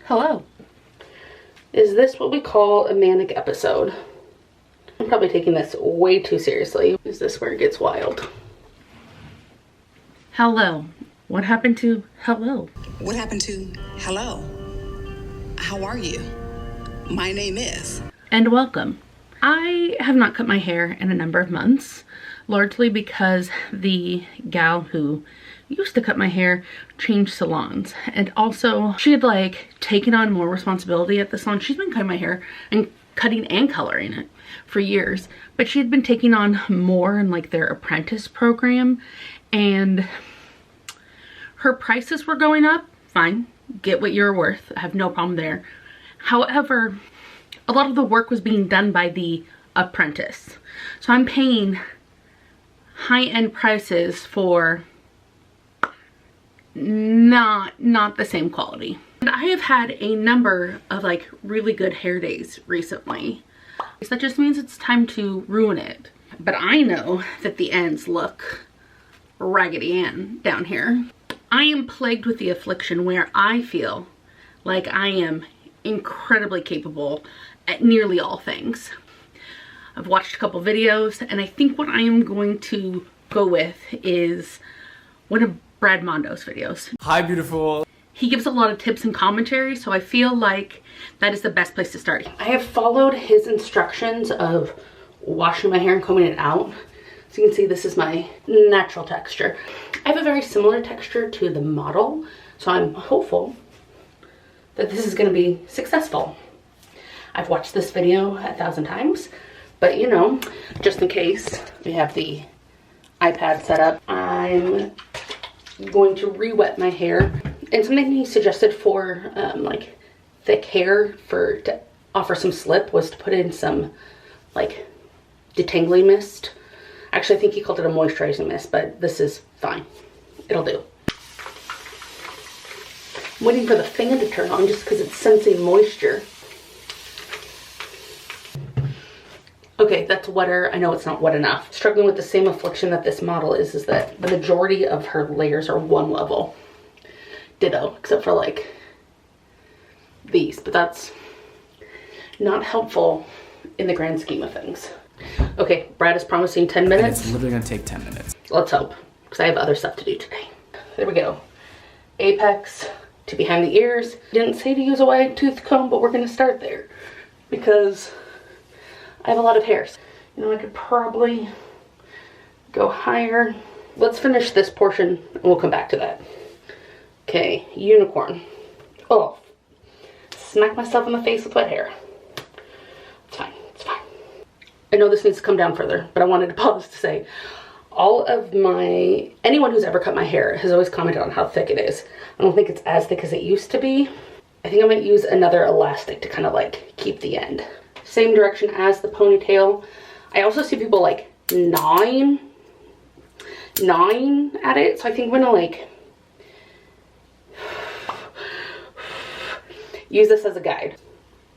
Hello. Is this what we call a manic episode? I'm probably taking this way too seriously. Is this where it gets wild? Hello. What happened to hello? What happened to hello? How are you? My name is. And welcome. I have not cut my hair in a number of months, largely because the gal who used to cut my hair changed salons, and also she had taken on more responsibility at the salon. She's been cutting my hair and cutting and coloring it for years, but she had been taking on more in their apprentice program, and her prices were going up. Fine, get what you're worth, I have no problem there. However, a lot of the work was being done by the apprentice, so I'm paying high-end prices for not the same quality. And I have had a number of really good hair days recently. So that just means it's time to ruin it. But I know that the ends look Raggedy Ann down here. I am plagued with the affliction where I feel like I am incredibly capable at nearly all things. I've watched a couple videos, and I think what I am going to go with is one of Brad Mondo's videos. Hi, beautiful. He gives a lot of tips and commentary, so I feel like that is the best place to start. I have followed his instructions of washing my hair and combing it out. So you can see this is my natural texture. I have a very similar texture to the model, so I'm hopeful that this is going to be successful. I've watched this video 1,000 times, but you know, just in case, we have the iPad set up. I'm going to re-wet my hair, and something he suggested for thick hair to offer some slip was to put in some detangling mist. Actually, I think he called it a moisturizing mist, but this is fine. It'll do. I'm waiting for the fan to turn on just because it's sensing moisture. Okay, that's wetter. I know it's not wet enough. Struggling with the same affliction that this model is that the majority of her layers are one level. Ditto, except for these, but that's not helpful in the grand scheme of things. Okay, Brad is promising 10 minutes. And it's literally gonna take 10 minutes. Let's hope, because I have other stuff to do today. There we go. Apex to behind the ears. Didn't say to use a wide tooth comb, but we're gonna start there because I have a lot of hairs. You know, I could probably go higher. Let's finish this portion and we'll come back to that. Okay, unicorn. Oh, smack myself in the face with wet hair. It's fine, it's fine. I know this needs to come down further, but I wanted to pause to say, anyone who's ever cut my hair has always commented on how thick it is. I don't think it's as thick as it used to be. I think I might use another elastic to kind of keep the end. Same direction as the ponytail. I also see people gnawing at it, so I think I'm gonna use this as a guide.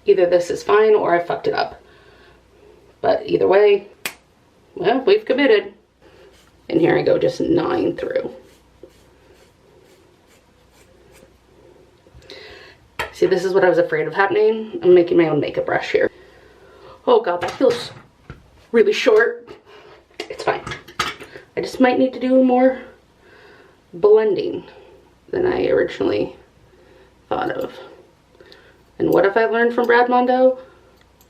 Either this is fine or I fucked it up. But either way, well, we've committed. And here I go, just gnawing through. See, this is what I was afraid of happening. I'm making my own makeup brush here. Oh God, that feels really short. It's fine. I just might need to do more blending than I originally thought of. And what have I learned from Brad Mondo?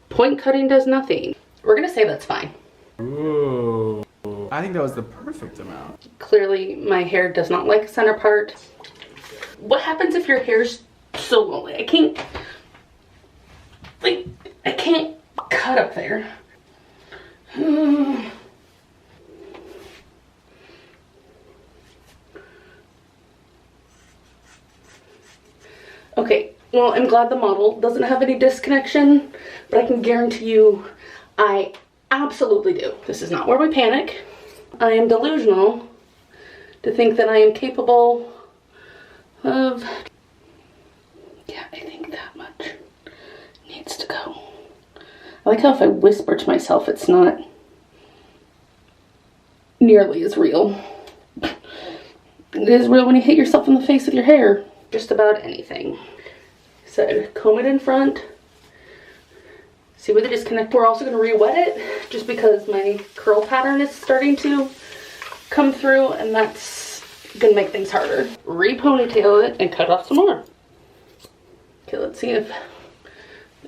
Point cutting does nothing. We're gonna say that's fine. Ooh, I think that was the perfect amount. Clearly, my hair does not like center part. What happens if your hair's so lonely? I can't cut up there. Okay, well, I'm glad the model doesn't have any disconnection, but I can guarantee you I absolutely do. This is not where we panic. I am delusional to think that I am capable of, yeah, I think that much needs to go. I like how if I whisper to myself, it's not nearly as real. It is real when you hit yourself in the face with your hair. Just about anything. said comb it in front. See where the disconnect. We're also going to re-wet it just because my curl pattern is starting to come through, and that's going to make things harder. Re-ponytail it and cut off some more. Okay, let's see if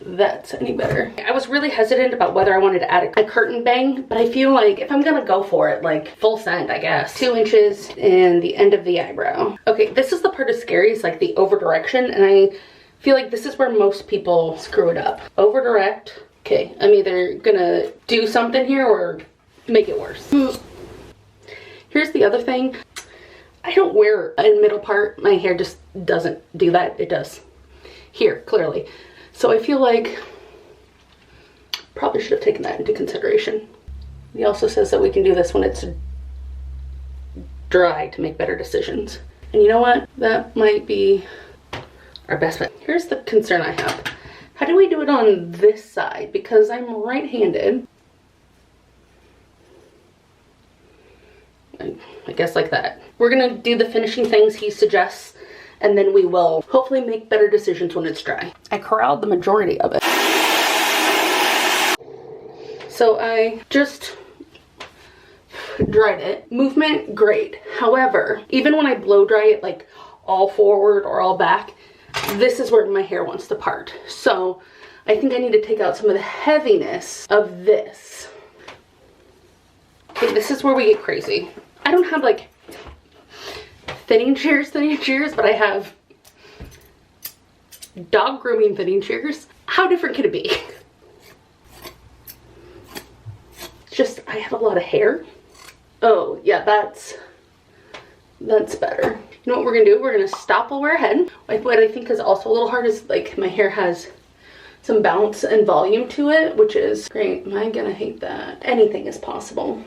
that's any better. I was really hesitant about whether I wanted to add a curtain bang, but I feel like if I'm gonna go for it, like full send, I guess. 2 inches and the end of the eyebrow. Okay, this is the part that's scary, is like the over direction, and I feel like this is where most people screw it up. Over direct. Okay, I'm either gonna do something here or make it worse. Here's the other thing. I don't wear a middle part. My hair just doesn't do that. It does here, clearly. So I feel like probably should have taken that into consideration. He also says that we can do this when it's dry to make better decisions. And you know what? That might be our best bet. Here's the concern I have. How do we do it on this side? Because I'm right-handed. I guess like that. We're gonna do the finishing things he suggests, and then we will hopefully make better decisions when it's dry. I corralled the majority of it. So I just dried it. Movement, great. However, even when I blow dry it like all forward or all back, this is where my hair wants to part. So I think I need to take out some of the heaviness of this. Okay, this is where we get crazy. I don't have like thinning shears, but I have dog grooming thinning shears. How different could it be? Just, I have a lot of hair. Oh, yeah, that's better. You know what we're gonna do? We're gonna stop while we're ahead. What I think is also a little hard is like my hair has some bounce and volume to it, which is great. Am I gonna hate that? Anything is possible.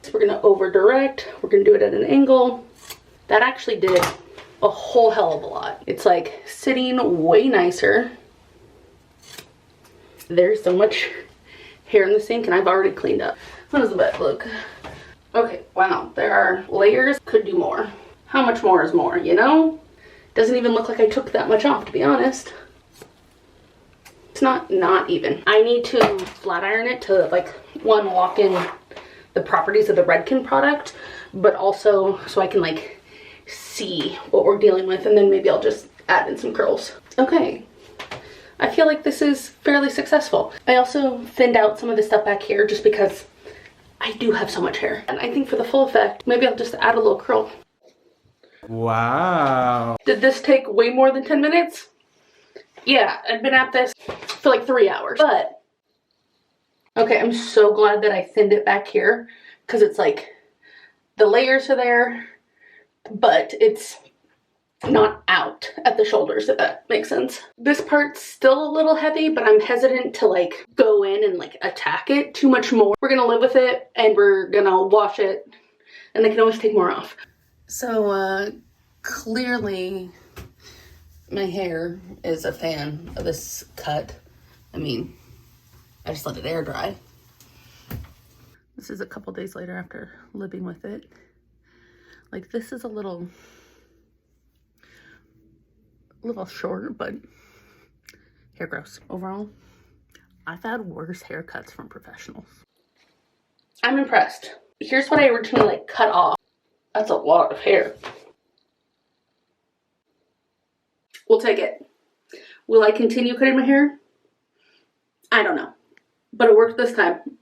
So we're gonna over direct. We're gonna do it at an angle. That actually did a whole hell of a lot. It's like sitting way nicer. There's so much hair in the sink and I've already cleaned up. How does the bed look? Okay, wow, there are layers. Could do more. How much more is more, you know? Doesn't even look like I took that much off, to be honest. It's not even. I need to flat iron it to like, one, lock in the properties of the Redken product, but also so I can like see what we're dealing with, and then maybe I'll just add in some curls. Okay, I feel like this is fairly successful. I also thinned out some of the stuff back here just because I do have so much hair, and I think for the full effect, maybe I'll just add a little curl. Wow. Did this take way more than 10 minutes? Yeah, I've been at this for like 3 hours, but okay, I'm so glad that I thinned it back here, because it's like the layers are there, but it's not out at the shoulders, if that makes sense. This part's still a little heavy, but I'm hesitant to like go in and like attack it too much more. We're gonna live with it and we're gonna wash it, and I can always take more off. So clearly my hair is a fan of this cut. I mean, I just let it air dry. This is a couple days later after living with it. Like, this is a little short, but hair grows. Overall, I've had worse haircuts from professionals. I'm impressed. Here's what I originally like cut off. That's a lot of hair. We'll take it. Will I continue cutting my hair? I don't know, but it worked this time.